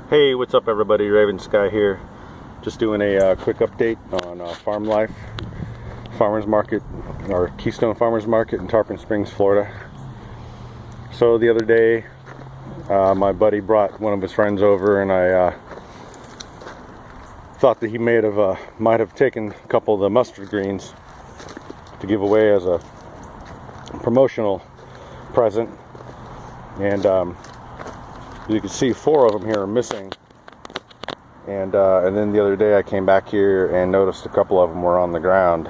Hey, what's up everybody? RavenSky here. Just doing a quick update on farm life, farmers market, or Keystone Farmers Market in Tarpon Springs, Florida. So the other day, my buddy brought one of his friends over, and I thought that he might have taken a couple of the mustard greens to give away as a promotional present, and you can see 4 of them here are missing, and then the other day I came back here and noticed a couple of them were on the ground.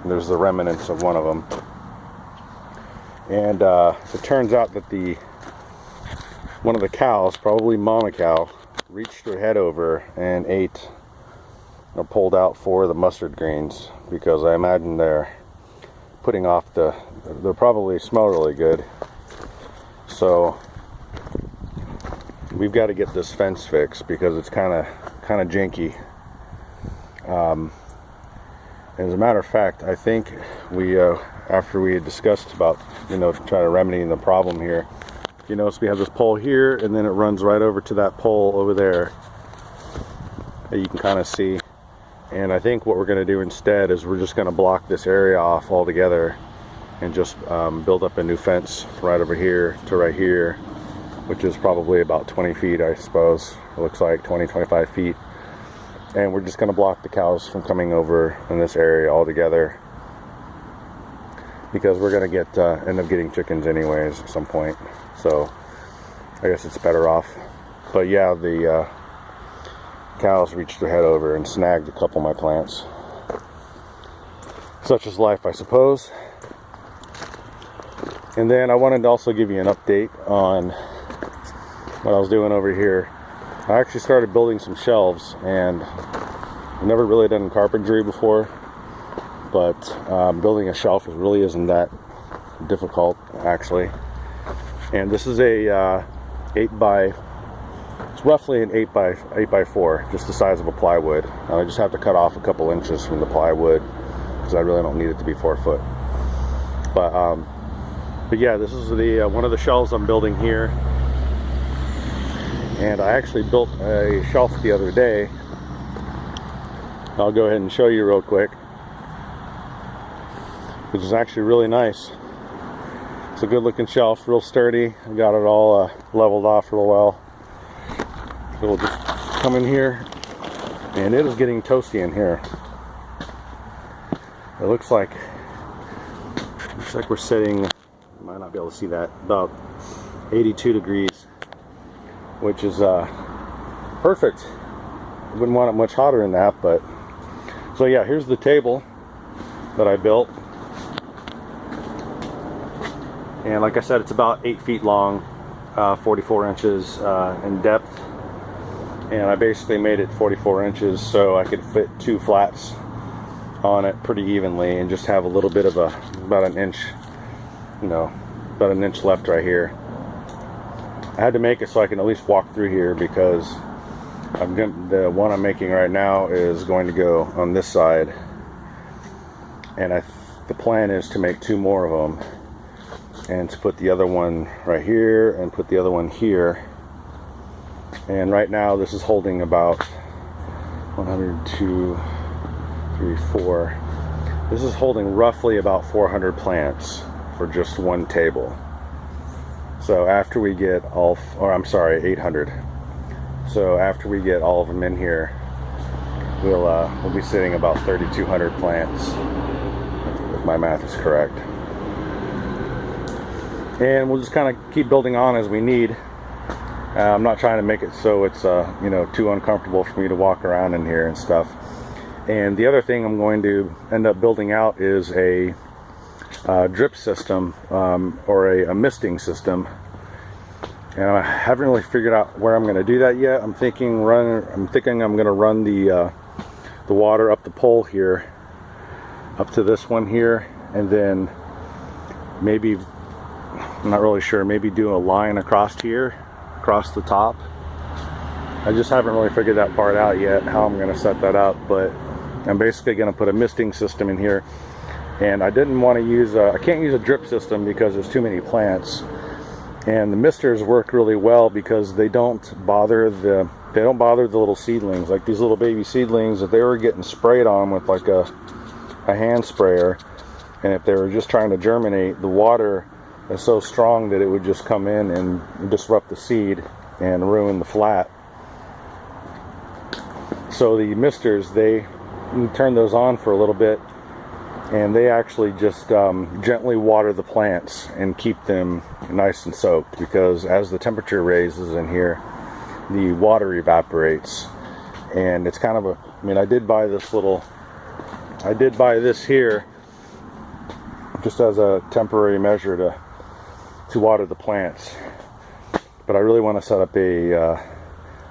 There's the remnants of one of them, and it turns out that one of the cows, probably mama cow, reached her head over and ate or pulled out 4 of the mustard greens, because I imagine they're putting off they'll probably smell really good. So we've got to get this fence fixed because it's kind of janky. As a matter of fact, I think we after we had discussed about try to remedy the problem here, so we have this pole here, and then it runs right over to that pole over there that you can kind of see. And I think what we're going to do instead is we're just going to block this area off altogether and just build up a new fence right over here to right here, which is probably about 20 feet, I suppose. It looks like 20-25 feet. And we're just going to block the cows from coming over in this area altogether, because we're going to end up getting chickens anyways at some point. So I guess it's better off. But yeah, the cows reached their head over and snagged a couple of my plants. Such is life, I suppose. And then I wanted to also give you an update on what I was doing over here. I actually started building some shelves, and I've never really done carpentry before, but building a shelf really isn't that difficult, actually. And this is a it's roughly an 8 by 4, just the size of a plywood. I just have to cut off a couple inches from the plywood because I really don't need it to be 4 foot. But yeah, this is one of the shelves I'm building here. And I actually built a shelf the other day. I'll go ahead and show you real quick, which is actually really nice. It's a good looking shelf, real sturdy. I got it all leveled off real well. So we'll just come in here, and it is getting toasty in here. It looks like we're sitting, you might not be able to see that, about 82 degrees, which is perfect. I wouldn't want it much hotter than that, but so yeah, here's the table that I built, and like I said, it's about 8 feet long, 44 inches in depth, and I basically made it 44 inches so I could fit 2 flats on it pretty evenly, and just have a little bit of about an inch left right here. I had to make it so I can at least walk through here, because the one I'm making right now is going to go on this side, and the plan is to make 2 more of them, and to put the other one right here and put the other one here. And right now this is holding about 100, 2, 3, 4. This is holding roughly about 400 plants for just one table. So after we get 800. So after we get all of them in here, we'll be sitting about 3,200 plants, if my math is correct. And we'll just kind of keep building on as we need. I'm not trying to make it so it's too uncomfortable for me to walk around in here and stuff. And the other thing I'm going to end up building out is a drip system, or a misting system. And I haven't really figured out where I'm going to do that yet. I'm thinking I'm going to run the water up the pole here, up to this one here, and then maybe, I'm not really sure, maybe do a line across here, across the top. I just haven't really figured that part out yet, how I'm going to set that up, but I'm basically going to put a misting system in here. And I didn't want to use I can't use a drip system because there's too many plants. And the misters work really well because they don't bother the little seedlings. Like these little baby seedlings, if they were getting sprayed on with like a hand sprayer, and if they were just trying to germinate, the water is so strong that it would just come in and disrupt the seed and ruin the flat. So the misters, you turn those on for a little bit, and they actually just gently water the plants and keep them nice and soaked, because as the temperature raises in here, the water evaporates. And it's kind of a, I mean, I did buy this here just as a temporary measure to water the plants, but I really want to set up a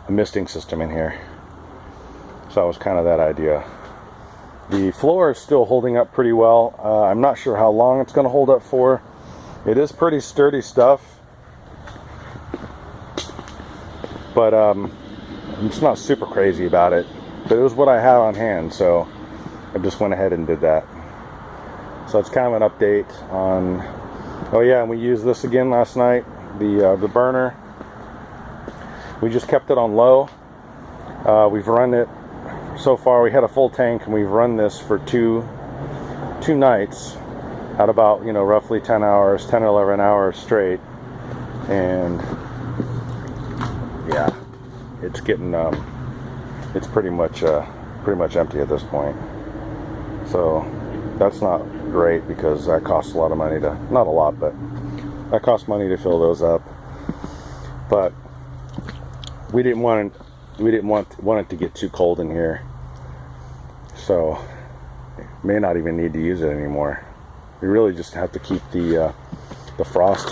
misting system in here. So that was kind of that idea. The floor is still holding up pretty well. I'm not sure how long it's going to hold up for. It is pretty sturdy stuff, but I'm just not super crazy about it. But it was what I had on hand, so I just went ahead and did that. So it's kind of an update on. Oh yeah, and we used this again last night. The burner. We just kept it on low. We've run it. So far we had a full tank, and we've run this for two nights at about, you know, roughly 10 or 11 hours straight. And yeah, it's getting it's pretty much empty at this point. So that's not great, because that costs a lot of money to, not a lot, but that costs money to fill those up. But we didn't want it to get too cold in here, so may not even need to use it anymore. We really just have to keep the frost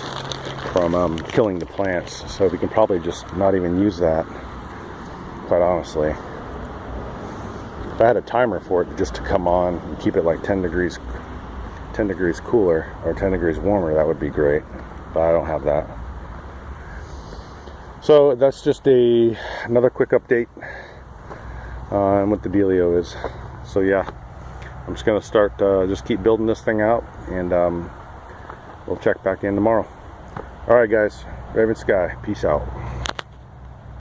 from killing the plants, so we can probably just not even use that, quite honestly. If I had a timer for it just to come on and keep it like 10 degrees cooler or 10 degrees warmer, that would be great, but I don't have that. So that's just another quick update on what the dealio is. So yeah, I'm just gonna start, just keep building this thing out, and we'll check back in tomorrow. All right, guys, Raven Sky, peace out.